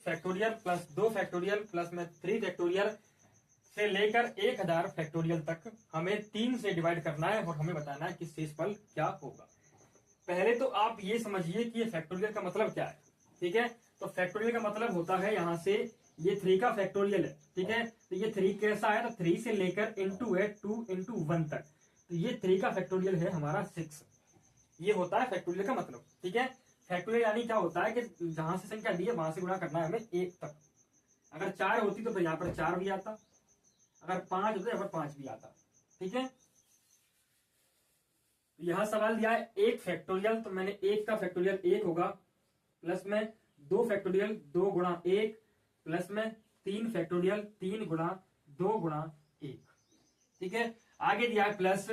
Factorial plus 2 factorial plus में 3 factorial से लेकर 1000 फैक्टोरियल तक हमें 3 से डिवाइड करना है और हमें बताना है कि शेषफल क्या होगा। पहले तो आप ये समझिए कि ये फैक्टोरियल का मतलब क्या है। ठीक है, तो फैक्टोरियल का मतलब होता है यहाँ से ये 3 का फैक्टोरियल है। ठीक है, तो ये 3 कैसा है, तो 3 से लेकर इंटू है 2 इंटू 1 तक, तो ये 3 का फैक्टोरियल है हमारा 6। ये होता है फैक्टोरियल का मतलब। ठीक है, फैक्टोरियल यानी क्या होता है कि जहां से संख्या दी है वहां से गुणा करना है हमें 1 तक। अगर 4 होती तो फिर यहाँ पर 4 भी आता, अगर 5 होता यहाँ पर 5 भी आता। ठीक है, यहां सवाल दिया है 1 फैक्टोरियल, तो मैंने 1 का फैक्टोरियल 1 होगा, प्लस में 2 फैक्टोरियल 2 गुणा 1, प्लस में 3 फैक्टोरियल 3 गुणा 2 गुणा 1। ठीक है, आगे दिया है प्लस,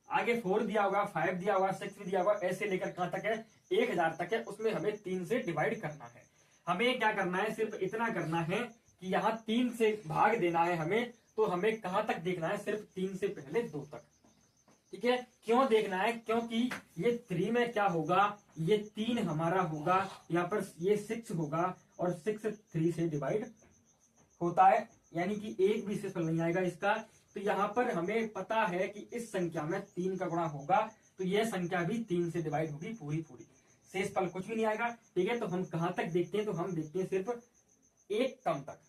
आगे 4 दिया होगा, 5 दिया होगा, 6 भी दिया होगा, ऐसे लेकर कहां तक है 1000 तक है, उसमें हमें 3 से डिवाइड करना है। हमें क्या करना है, सिर्फ इतना करना है कि यहाँ 3 से भाग देना है हमें, तो हमें कहां तक देखना है, सिर्फ 3 से पहले 2 तक। ठीक है, क्यों देखना है, क्योंकि ये 3 में क्या होगा, ये 3 हमारा होगा, यहाँ पर ये 6 होगा और 6 3 से डिवाइड होता है, यानी कि एक भी शेषफल नहीं आएगा इसका। तो यहाँ पर हमें पता है कि इस संख्या में 3 का गुणा होगा, तो यह संख्या भी 3 से डिवाइड होगी पूरी पूरी, शेषफल कुछ भी नहीं आएगा। ठीक है, तो हम कहां तक देखते हैं, तो हम देखते हैं सिर्फ 1 कम तक।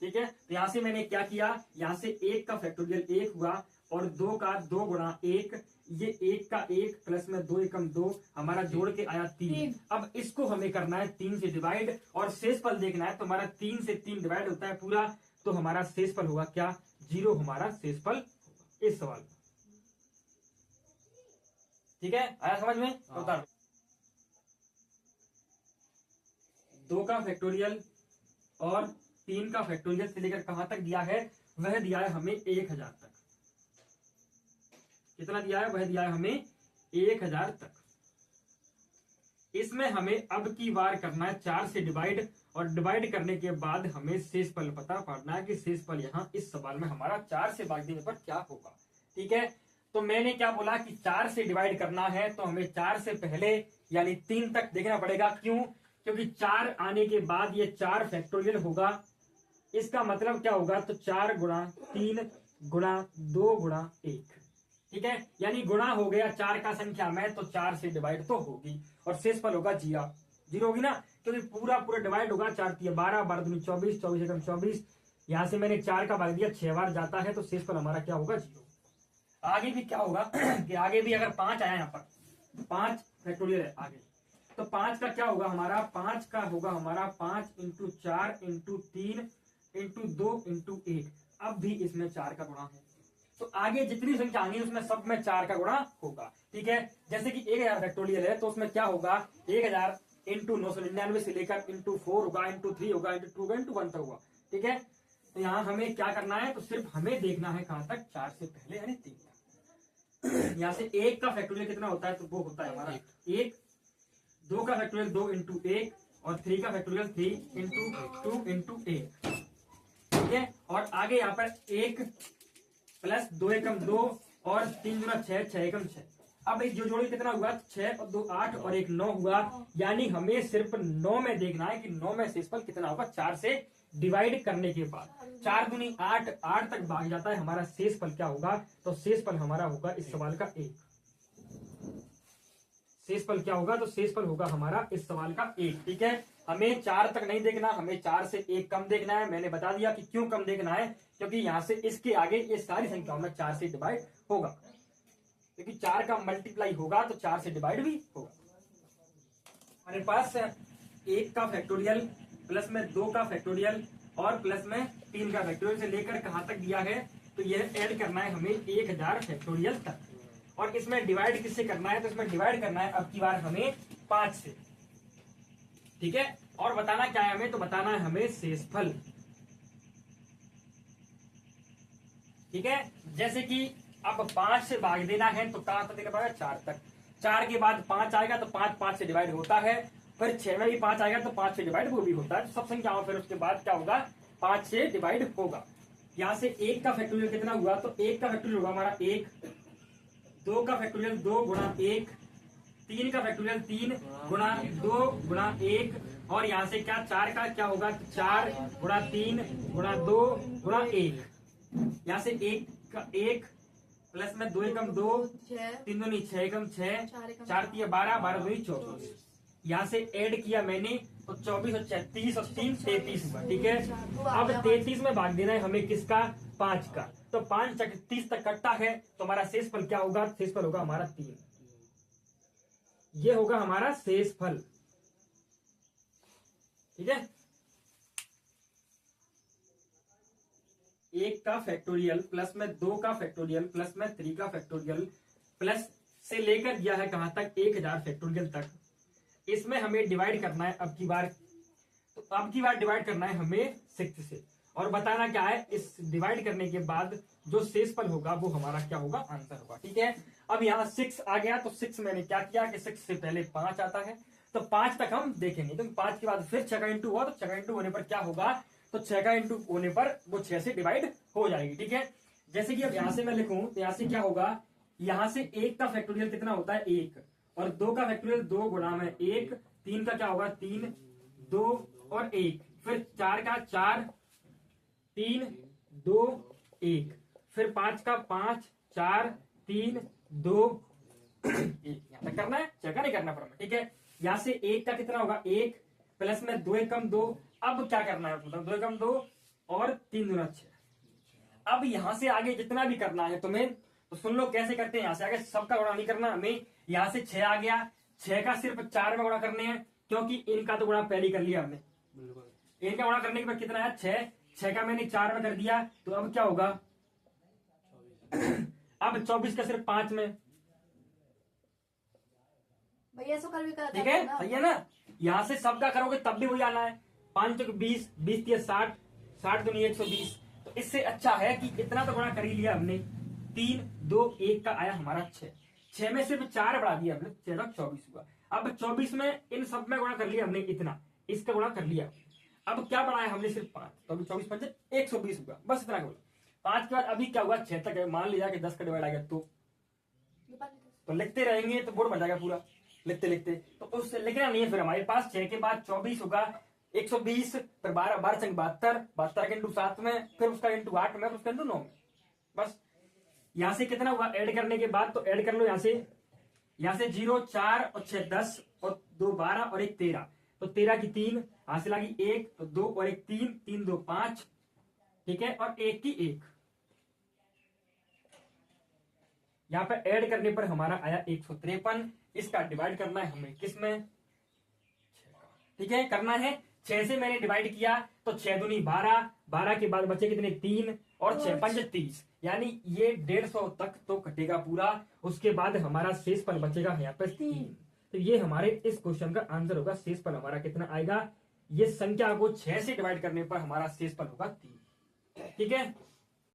ठीक है, तो यहां से मैंने क्या किया, यहां से 1 का फैक्टोरियल 1 हुआ और 2 का 2 गुणा 1, ये 1 का 1 प्लस में 2 एकम 2, हमारा जोड़ के आया 3। अब इसको हमें करना है 3 से डिवाइड और शेषफल देखना है, तो हमारा 3 से 3 डिवाइड होता है पूरा, तो हमारा शेषफल होगा क्या, 0 हमारा शेषफल होगा इस सवाल में। ठीक है, आया समझ में, तो उतार 2 का फैक्टोरियल और 3 का फैक्टोरियल से लेकर कहां तक दिया है, वह दिया है हमें 1000 तक। कितना दिया है, वह दिया है हमें 1000 तक। इसमें हमें अब की बार करना है 4 से डिवाइड, और डिवाइड करने के बाद हमें शेषफल पता पड़ना है कि शेषफल यहाँ इस सवाल में हमारा 4 से भाग देने पर क्या होगा। ठीक है, तो मैंने क्या बोला कि 4 से डिवाइड करना है, तो हमें 4 से पहले यानी 3 तक देखना पड़ेगा। क्यों, क्योंकि 4 आने के बाद ये 4 फैक्टोरियल होगा, इसका मतलब क्या होगा, तो 4 गुणा 3 गुणा 2 गुणा 1। ठीक है, यानी गुणा हो गया 4 का संख्या में, तो 4 से डिवाइड तो होगी और शेषफल होगा 0 होगी ना, क्योंकि पूरा डिवाइड होगा। 4 3 12 12 दूनी 24 24 एकम 24, यहां से मैंने 4 का भाग दिया 6 बार जाता है, तो शेषफल हमारा क्या होगा 0। आगे भी क्या होगा कि आगे भी अगर 5 आया, यहाँ पर 5 फैक्टोरियल है आगे, तो 5 का क्या होगा हमारा, 5 का होगा हमारा 5 इंटू 4 इंटू 3 इंटू 2 इंटू 1। अब भी इसमें 4 का गुणा है, तो आगे जितनी संख्या आनी है उसमें सब में 4 का गुणा होगा। ठीक है, जैसे कि 1000 फैक्टोरियल है, तो उसमें क्या होगा, 1000 इंटू 999 से लेकर इंटू 4 होगा, इंटू 3 होगा, इंटू 2 होगा, इंटू 1 तक होगा। ठीक है, तो यहाँ हमें क्या करना है, तो सिर्फ हमें देखना है कहां तक, 4 से पहले यानी 3 तक। यहाँ से 1 का फैक्टोरियल कितना होता है, तो वो होता है हमारा 1, 2 का फैक्टोरियल 2 इंटू 1 और 3 का फैक्टोरियल 3 इंटू 2 इंटू 1। ठीक है, और आगे यहाँ पर 1 प्लस 2 एकम 2 और 3 गुना 6 6 एकम 6। अब इस जो जोड़ी कितना हुआ, 6 और 2 8 और 1 9 हुआ, यानी हमें सिर्फ 9 में देखना है कि 9 में शेषफल कितना होगा 4 से डिवाइड करने के बाद। 4 दूनी 8 8 तक भाग जाता है, हमारा शेषफल क्या होगा, तो शेषफल हमारा होगा इस सवाल का 1। शेषफल क्या होगा, तो शेषफल होगा हमारा इस सवाल का 1। ठीक है, हमें 4 तक नहीं देखना, हमें 4 से 1 कम देखना है। मैंने बता दिया कि क्यों कम देखना है, क्योंकि यहां से इसके आगे ये सारी संख्याओं में 4 से डिवाइड होगा, क्योंकि 4 का मल्टीप्लाई होगा तो 4 से डिवाइड भी होगा। हमारे पास 1 का फैक्टोरियल प्लस में 2 का फैक्टोरियल और प्लस में 3 का फैक्टोरियल से लेकर कहां तक दिया है, तो यह ऐड करना है हमें 1000 फैक्टोरियल तक, और इसमें डिवाइड किससे करना है, तो इसमें डिवाइड करना है अब की बार हमें 5 से। ठीक है, और बताना क्या है हमें, तो बताना है हमें शेषफल। ठीक है, जैसे कि अब 5 से भाग देना है, तो कहां तक देना पड़ेगा, 4 तक। 4 के बाद 5 आएगा, तो 5 5 से डिवाइड होता है, फिर 6 में भी 5 आएगा, तो 5 से डिवाइड वो भी होता है। तो सब संख्याओं फिर उसके बाद क्या होगा, 5 से डिवाइड होगा। यहां से 1 का फैक्टोरियल कितना हुआ, तो 1 का फैक्टोरियल होगा हमारा 1, 2 का फैक्टोरियल 2 गुणा 1, 3 का फैक्टोरियल 3 गुणा 2 गुणा 1 और यहाँ से क्या 4 का क्या होगा, 4 गुणा 3 गुणा 2 गुणा 1, यहाँ से 1 प्लस में 2 एकम 2, 3 दूनी 6 एकम 6, 4 तिया 12, 12 दूनी 24। यहाँ से ऐड किया मैंने तो 24 और 36 और 3 33 हुआ। ठीक है, अब 33 में भाग देना है हमें किसका, 5 का। तो 5 तक 30 तक कटता है तो हमारा शेषफल क्या होगा, शेषफल होगा हमारा 3। ये होगा हमारा शेषफल। ठीक है, 1 का फैक्टोरियल प्लस में 2 का फैक्टोरियल प्लस में 3 का फैक्टोरियल प्लस से लेकर दिया है कहां तक, 1000 फैक्टोरियल तक। इसमें हमें डिवाइड करना है अब की बार, तो अब की बार डिवाइड करना है हमें 6 से, और बताना क्या है, इस डिवाइड करने के बाद जो शेषफल होगा वो हमारा क्या होगा, आंसर होगा। ठीक है, अब यहाँ 6 आ गया तो 6 मैंने क्या किया कि 6 से पहले 5 आता है तो 5 तक हम देखेंगे, तो 5 के बाद फिर 6 का इंटू हुआ तो 6 का इंटू होने पर क्या होगा, तो 6 का इंटू होने पर वो 6 से डिवाइड हो जाएगी। ठीक है, जैसे कि अब यहाँ से मैं लिखूं तो यहाँ से क्या होगा, यहाँ से 1 का फैक्टोरियल कितना होता है, 1, और 2 का फैक्टोरियल 2 गुणा में 1, 3 का क्या होगा, 3, 2 और 1, फिर 4 का 4, 3, 2, 1, फिर 5 का 5, 4, 3, 2, 1। यहाँ तक करना है, 6 का नहीं करना पड़ा। ठीक है, यहाँ से 1 का कितना होगा, 1 प्लस में 2 एकम 2। अब क्या करना है, मतलब 2 एकम 2 और 3 दूना 6। अब यहाँ से आगे जितना भी करना है तुम्हें तो सुन लो कैसे करते हैं। यहाँ से आगे सबका गुणा नहीं करना हमें, यहाँ से 6 आ गया, 6 का सिर्फ 4 में गुणा करने हैं क्योंकि इनका तो गुणा पहले कर लिया हमने। इनका गुणा करने के बाद कितना है, 6 का मैंने 4 में कर दिया तो अब क्या होगा, अब 24 का सिर्फ 5 में। ठीक है, सही है ना, यहाँ से सबका करोगे तब भी वही आना है। 5 तो 20, 20 दिया 60, 60 दूनी 120। तो इससे अच्छा है कि इतना तो गुणा कर ही लिया हमने, 3, 2, 1 का आया हमारा 6 में सिर्फ 4 बढ़ा दिया हमने, 6 का 24 हुआ। अब 24 में इन सब में गुणा कर लिया हमने, इतना इसका गुणा कर लिया। अब क्या बढ़ाया हमने, सिर्फ 5, तो अभी 24 5 120 हुआ, बस इतना बोला। 5 के बाद अभी क्या हुआ, 6 तक है। मान लिया कि 10 का डिवाइड आ गया तो लिखते रहेंगे तो बोर्ड बन जाएगा पूरा लिखते लिखते, तो उससे लिखना नहीं है। फिर हमारे पास 6 के बाद 24 होगा, 120, फिर 12 12 संग 72, 72 का इंटू 7 में, फिर उसका इंटू 8 में, फिर उसका इंटू 9 में। बस यहाँ से कितना हुआ, ऐड करने के बाद तो ऐड कर लो। यहाँ से 0, 4 और 6 10 और 2 12 और 1 13, तो 13 की 3 हासिल आ गई 1, तो 2 और 1 3, 3 2 5। ठीक है, और 1 की 1, यहाँ पे ऐड करने पर हमारा आया 153। इसका डिवाइड करना है हमें किसमें, 6 का। ठीक है, करना है 6 से मैंने डिवाइड किया तो 6 दूनी 12, 12 के बाद बचे कितने 3 और 6 5 30, यानी ये 150 तक तो कटेगा पूरा। उसके बाद हमारा शेषफल बचेगा यहाँ पे 3। तो ये हमारे इस क्वेश्चन का आंसर होगा। शेषफल हमारा कितना आएगा, ये संख्या को 6 से डिवाइड करने पर हमारा शेषफल होगा 3। ठीक है।